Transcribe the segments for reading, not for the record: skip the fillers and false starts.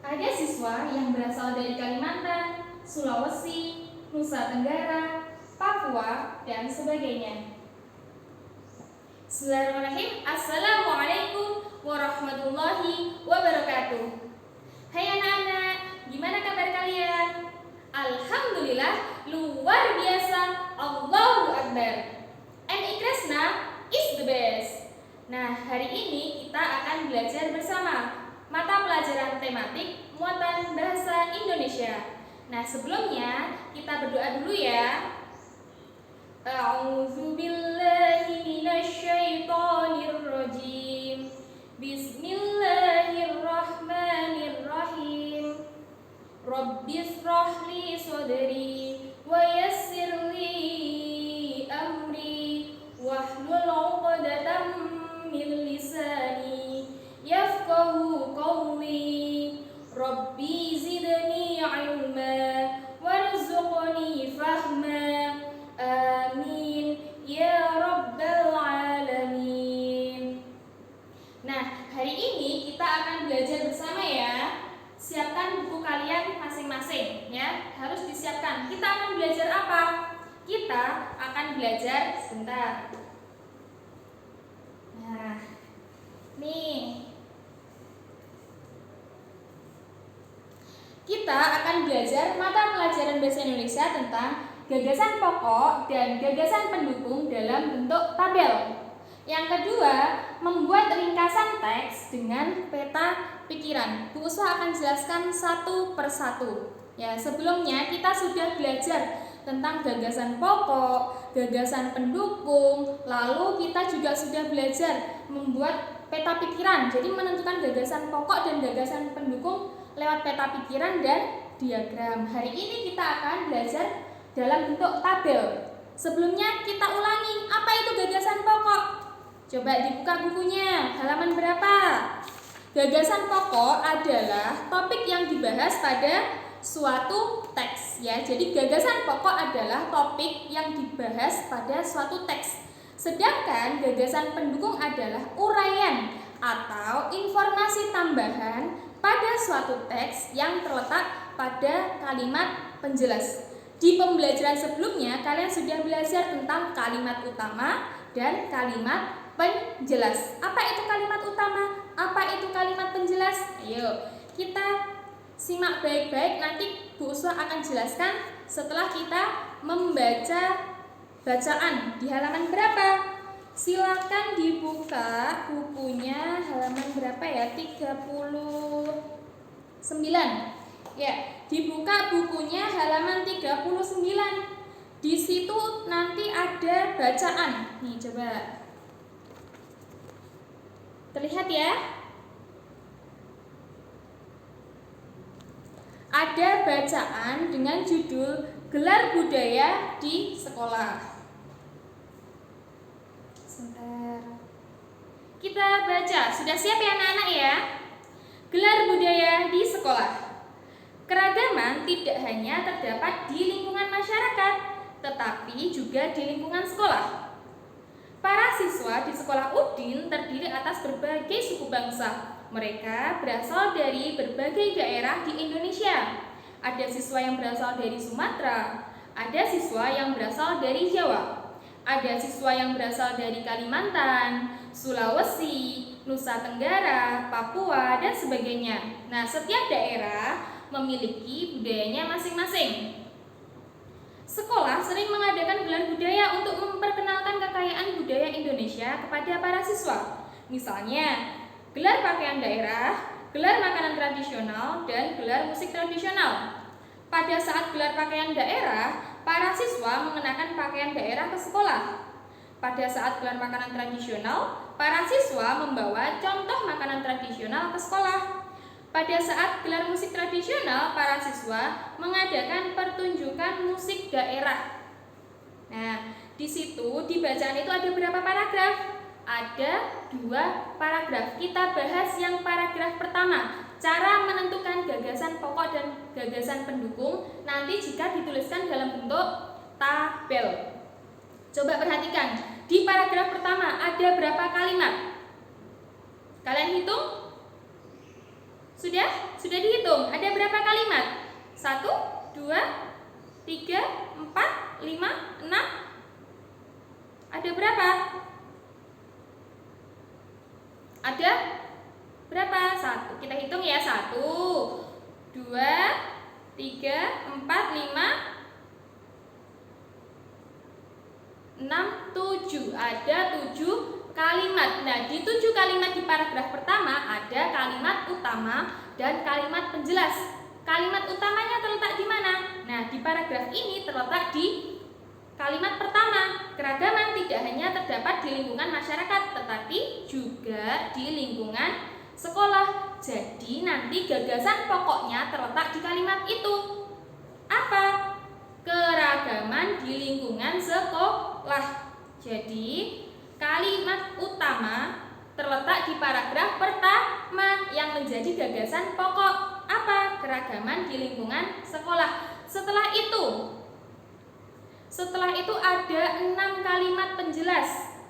Ada siswa yang berasal dari Kalimantan, Sulawesi, Nusa Tenggara, Papua, dan sebagainya. Bismillahirrahmanirrahim. Assalamualaikum warahmatullahi wabarakatuh. Hai anak-anak, gimana kabar kalian? Alhamdulillah, luar biasa, Allahu Akbar. NI Kresna is the best. Nah, hari ini kita akan belajar bersama mata pelajaran tematik muatan bahasa Indonesia. Nah, sebelumnya kita berdoa dulu ya. A'udzubillahi minasyaitonirrajim. Bismillahirrahmanirrahim. Rabbishrahli sadri wa yassirli amri wahlul 'uqdatam min lisani yafqahu qawli. Rabbi zidni 'ilma warzuqni fahma. Amin ya rabbal alamin. Nah, hari ini kita akan belajar bersama ya. Siapkan buku kalian masing-masing ya. Harus disiapkan. Kita akan belajar apa? Kita akan belajar sebentar. Nah, nih. Kita akan belajar mata pelajaran bahasa Indonesia tentang gagasan pokok dan gagasan pendukung dalam bentuk tabel. Yang kedua, membuat ringkasan teks dengan peta pikiran. Bu Uswa akan jelaskan satu persatu. Ya, sebelumnya kita sudah belajar tentang gagasan pokok, gagasan pendukung, lalu kita juga sudah belajar membuat peta pikiran. Jadi menentukan gagasan pokok dan gagasan pendukung lewat peta pikiran dan diagram. Hari ini kita akan belajar dalam bentuk tabel. Sebelumnya kita ulangi, apa itu gagasan pokok? Coba dibuka bukunya, halaman berapa? Gagasan pokok adalah topik yang dibahas pada suatu teks ya. Jadi gagasan pokok adalah topik yang dibahas pada suatu teks. Sedangkan gagasan pendukung adalah uraian atau informasi tambahan pada suatu teks yang terletak pada kalimat penjelas. Di pembelajaran sebelumnya kalian sudah belajar tentang kalimat utama dan kalimat penjelas. Apa itu kalimat utama? Apa itu kalimat penjelas? Ayo kita simak baik-baik, nanti Bu Uswa akan jelaskan setelah kita membaca bacaan di halaman berapa? Silakan dibuka bukunya, halaman berapa ya? 39. Ya, dibuka bukunya halaman 39. Di situ nanti ada bacaan. Nih, coba. Terlihat ya? Ada bacaan dengan judul Gelar Budaya di Sekolah. Sebentar. Kita baca. Sudah siap ya anak-anak ya? Gelar budaya di sekolah. Keragaman tidak hanya terdapat di lingkungan masyarakat, tetapi juga di lingkungan sekolah. Para siswa di sekolah Udin terdiri atas berbagai suku bangsa. Mereka berasal dari berbagai daerah di Indonesia. Ada siswa yang berasal dari Sumatera, ada siswa yang berasal dari Jawa, ada siswa yang berasal dari Kalimantan, Sulawesi, Nusa Tenggara, Papua, dan sebagainya. Nah, setiap daerah memiliki budayanya masing-masing. Sekolah sering mengadakan gelar budaya untuk memperkenalkan kekayaan budaya Indonesia kepada para siswa. Misalnya, gelar pakaian daerah, gelar makanan tradisional, dan gelar musik tradisional. Pada saat gelar pakaian daerah, para siswa mengenakan pakaian daerah ke sekolah. Pada saat gelar makanan tradisional, para siswa membawa contoh makanan tradisional ke sekolah. Pada saat gelar musik tradisional, para siswa mengadakan pertunjukan musik daerah. Nah, di situ di bacaan itu ada berapa paragraf? Ada 2 paragraf. Kita bahas yang paragraf pertama, cara menentukan gagasan pokok dan gagasan pendukung nanti jika dituliskan dalam bentuk tabel. Coba perhatikan, di paragraf pertama ada berapa kalimat? Kalian hitung? Sudah? Sudah dihitung? Ada berapa kalimat? 1, 2, 3, 4, 5, 6. Ada berapa? Ada berapa? 1. Kita hitung ya. 1, 2, 3, 4, 5, 6, 7. Ada 7 kalimat. Nah, di 7 kalimat di paragraf pertama ada kalimat utama dan kalimat penjelas. Kalimat utamanya terletak di mana? Nah, di paragraf ini terletak di kalimat pertama. Keragaman tidak hanya terdapat di lingkungan masyarakat, tetapi juga di lingkungan sekolah. Jadi nanti gagasan pokoknya terletak di kalimat itu. Apa? Keragaman di lingkungan sekolah. Jadi kalimat utama terletak di paragraf pertama yang menjadi gagasan pokok. Apa? Keragaman di lingkungan sekolah. Setelah itu ada 6 kalimat penjelas.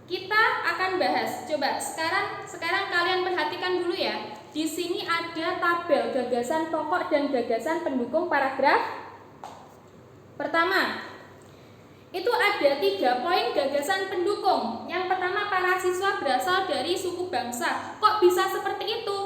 Kita akan bahas. Coba sekarang kalian perhatikan dulu ya. Di sini ada tabel gagasan pokok dan gagasan pendukung paragraf pertama. Itu ada 3 poin gagasan pendukung. Yang pertama, para siswa berasal dari suku bangsa. Kok bisa seperti itu?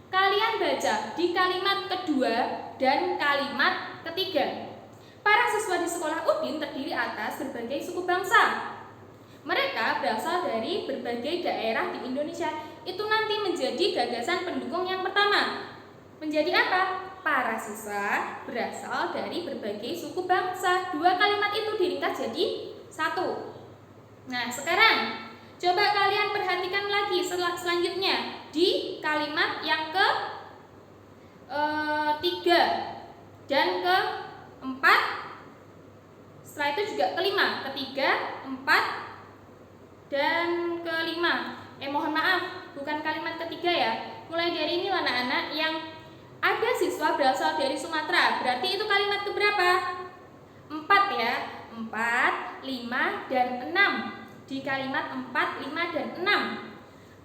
Kalian baca di kalimat kedua dan kalimat ketiga. Para siswa di sekolah Udin terdiri atas berbagai suku bangsa. Mereka berasal dari berbagai daerah di Indonesia. Itu nanti menjadi gagasan pendukung yang pertama. Menjadi apa? Para siswa berasal dari berbagai suku bangsa. 2 kalimat itu diringkas jadi 1. Nah, sekarang coba kalian perhatikan lagi selanjutnya di kalimat yang ke 3 dan ke 4. Setelah itu juga kelima, ketiga, 4 dan kelima. Mohon maaf, bukan kalimat ketiga ya. Mulai dari ini anak-anak yang ada siswa berasal dari Sumatera. Berarti itu kalimat keberapa? 4 ya. 4, 5, dan 6. Di kalimat 4, 5, dan 6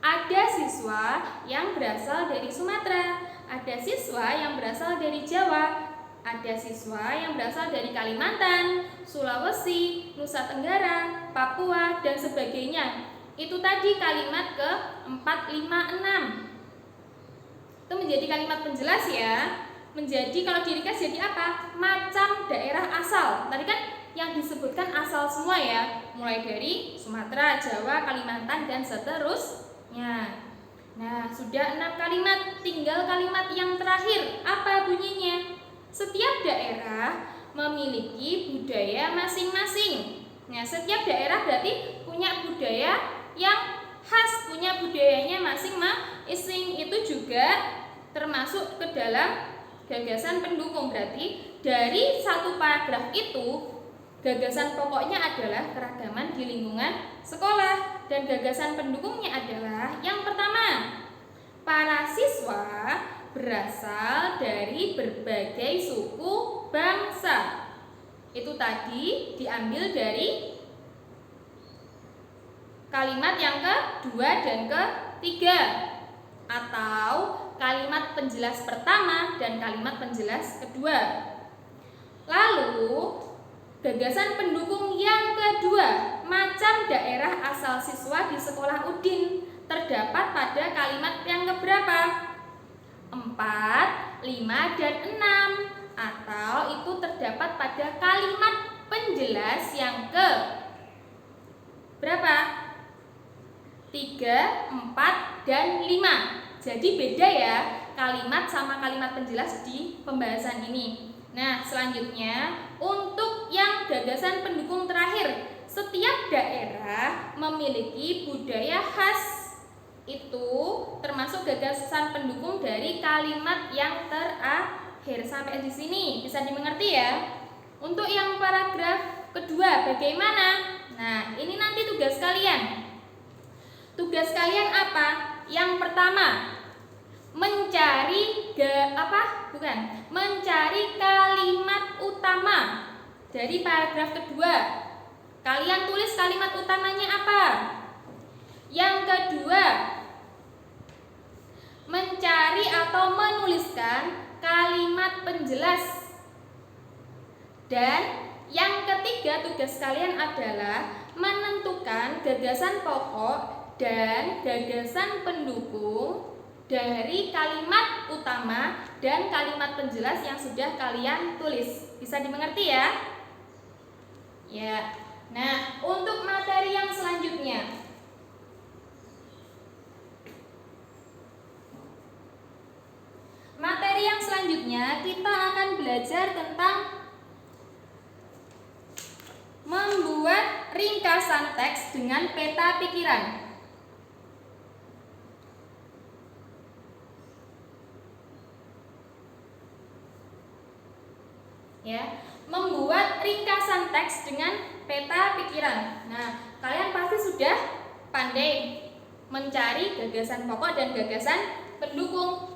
ada siswa yang berasal dari Sumatera, ada siswa yang berasal dari Jawa, ada siswa yang berasal dari Kalimantan, Sulawesi, Nusa Tenggara, Papua, dan sebagainya. Itu tadi kalimat ke 4, 5, 6. Itu menjadi kalimat penjelas ya. Menjadi kalau diringkas jadi apa? Macam daerah asal. Tadi kan yang disebutkan asal semua ya. Mulai dari Sumatera, Jawa, Kalimantan, dan seterusnya. Nah, sudah 6 kalimat. Tinggal kalimat yang terakhir. Apa bunyinya? Setiap daerah memiliki budaya masing-masing. Nah, setiap daerah berarti punya budaya yang khas, punya budayanya masing-masing. Itu juga termasuk ke dalam gagasan pendukung. Berarti dari satu paragraf itu gagasan pokoknya adalah keragaman di lingkungan sekolah, dan gagasan pendukungnya adalah yang pertama, para siswa berasal dari berbagai suku bangsa. Itu tadi diambil dari kalimat yang kedua dan ketiga, atau kalimat penjelas pertama dan kalimat penjelas kedua. Lalu gagasan pendukung yang kedua, macam daerah asal siswa di sekolah Udin, terdapat pada kalimat yang keberapa? 4, 5, dan 6, atau itu terdapat pada kalimat penjelas yang ke berapa? 3, 4, dan 5. Jadi beda ya kalimat sama kalimat penjelas di pembahasan ini. Nah, selanjutnya untuk yang gagasan pendukung terakhir, setiap daerah memiliki budaya khas. Itu termasuk gagasan pendukung dari kalimat yang terakhir. Sampai di sini bisa dimengerti ya. Untuk yang paragraf kedua bagaimana? Nah, ini nanti tugas kalian. Tugas kalian apa? Yang pertama, mencari mencari kalimat utama dari paragraf kedua. Kalian tulis kalimat utamanya apa? Yang kedua, mencari atau menuliskan kalimat penjelas. Dan yang ketiga, tugas kalian adalah menentukan gagasan pokok dan gagasan pendukung dari kalimat utama dan kalimat penjelas yang sudah kalian tulis. Bisa dimengerti ya? Ya. Nah, untuk materi yang selanjutnya, kita akan belajar tentang membuat ringkasan teks dengan peta pikiran. Ya, membuat ringkasan teks dengan peta pikiran. Nah, kalian pasti sudah pandai mencari gagasan pokok dan gagasan pendukung.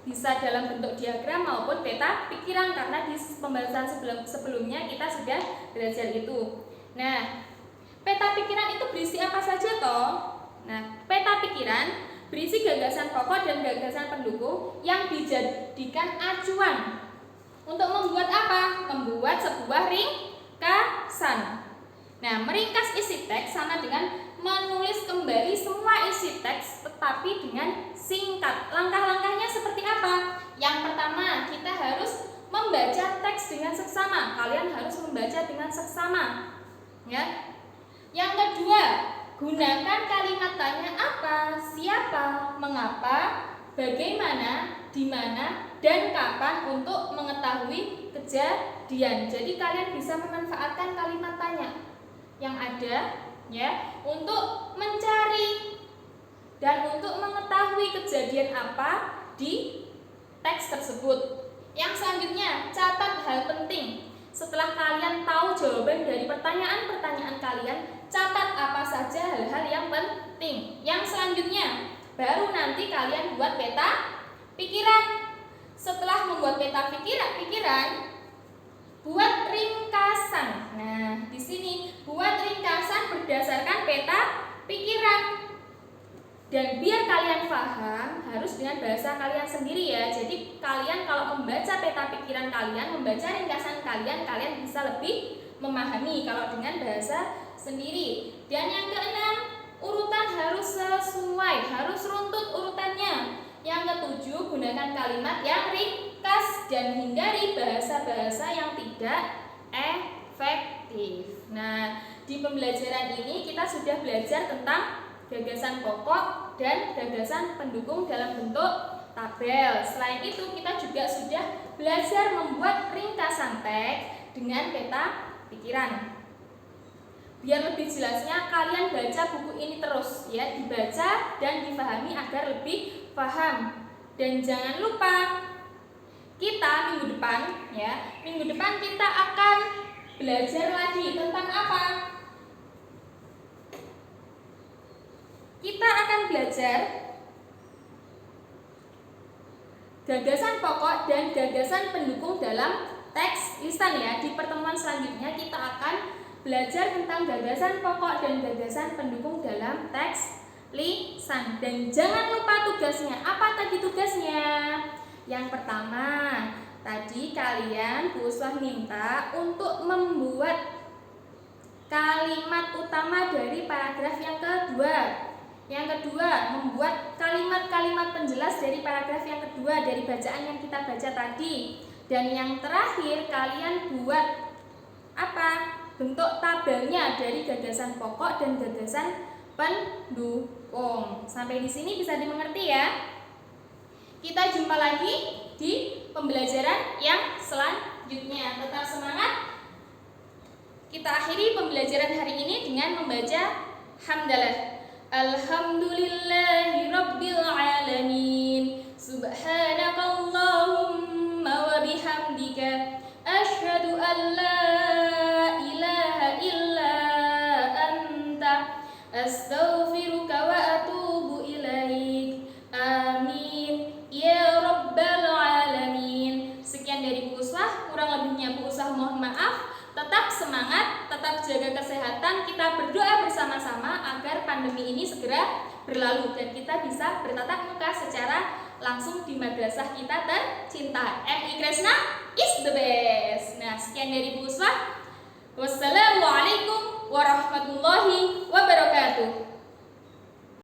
Bisa dalam bentuk diagram maupun peta pikiran, karena di pembahasan sebelumnya kita sudah belajar itu. Nah, peta pikiran itu berisi apa saja toh? Nah, peta pikiran berisi gagasan pokok dan gagasan pendukung yang dijadikan acuan untuk membuat apa? Membuat sebuah ringkasan. Nah, meringkas isi teks sama dengan menulis kembali semua isi teks tetapi dengan singkat. Langkah-langkahnya seperti apa? Yang pertama, kita harus membaca teks dengan seksama. Kalian harus membaca dengan seksama. Ya. Yang kedua, gunakan kalimat tanya apa, siapa, mengapa, bagaimana, di mana, dan kapan untuk mengetahui kejadian. Jadi kalian bisa memanfaatkan kalimat tanya yang ada ya untuk mencari dan untuk mengetahui kejadian apa di teks tersebut. Yang selanjutnya, catat hal penting. Setelah kalian tahu jawaban dari pertanyaan-pertanyaan kalian, catat apa saja hal-hal yang penting. Yang selanjutnya, baru nanti kalian buat peta pikiran. Setelah membuat peta pikiran, buat ringkasan. Nah, di sini buat ringkasan berdasarkan peta pikiran. Dan biar kalian paham, harus dengan bahasa kalian sendiri ya. Jadi kalian kalau membaca peta pikiran kalian, membaca ringkasan kalian, kalian bisa lebih memahami kalau dengan bahasa sendiri. Dan yang keenam, urutan harus sesuai, harus runtut urutannya. Yang ketujuh, gunakan kalimat yang ringkas dan hindari bahasa-bahasa yang tidak efektif. Nah, di pembelajaran ini kita sudah belajar tentang gagasan pokok dan gagasan pendukung dalam bentuk tabel. Selain itu, kita juga sudah belajar membuat ringkasan teks dengan peta pikiran. Biar lebih jelasnya, kalian baca buku ini terus ya, dibaca dan dipahami agar lebih paham. Dan jangan lupa, kita minggu depan kita akan belajar lagi tentang apa? Kita akan belajar gagasan pokok dan gagasan pendukung dalam teks lisan ya. Di pertemuan selanjutnya kita akan belajar tentang gagasan pokok dan gagasan pendukung dalam teks lisan. Dan jangan lupa tugasnya. Apa tadi tugasnya? Yang pertama, tadi kalian Bu Uswah minta untuk membuat kalimat utama dari paragraf yang kedua. Yang kedua, membuat kalimat-kalimat penjelas dari paragraf yang kedua dari bacaan yang kita baca tadi. Dan yang terakhir, kalian buat apa? Bentuk tabelnya dari gagasan pokok dan gagasan pendukung. Sampai di sini bisa dimengerti ya? Kita jumpa lagi di pembelajaran yang selanjutnya. Tetap semangat. Kita akhiri pembelajaran hari ini dengan membaca hamdalah. Alhamdulillahi Rabbil Alamin. Subhanakallahumma wa bihamdika asyhadu an la ilaha illa anta astaghfiruka wa atubu ilaik. Amin ya Rabbal Alamin. Sekian dari Bu Uswah, kurang lebihnya Bu Uswah mohon maaf. Tetap semangat, tetap jaga kesehatan. Kita berdoa bersama-sama agar pandemi ini segera berlalu dan kita bisa bertatap muka secara madrasah kita tercinta. MI Kresna is the best. Nah, sekian dari Bu Uswah. Wassalamualaikum warahmatullahi wabarakatuh.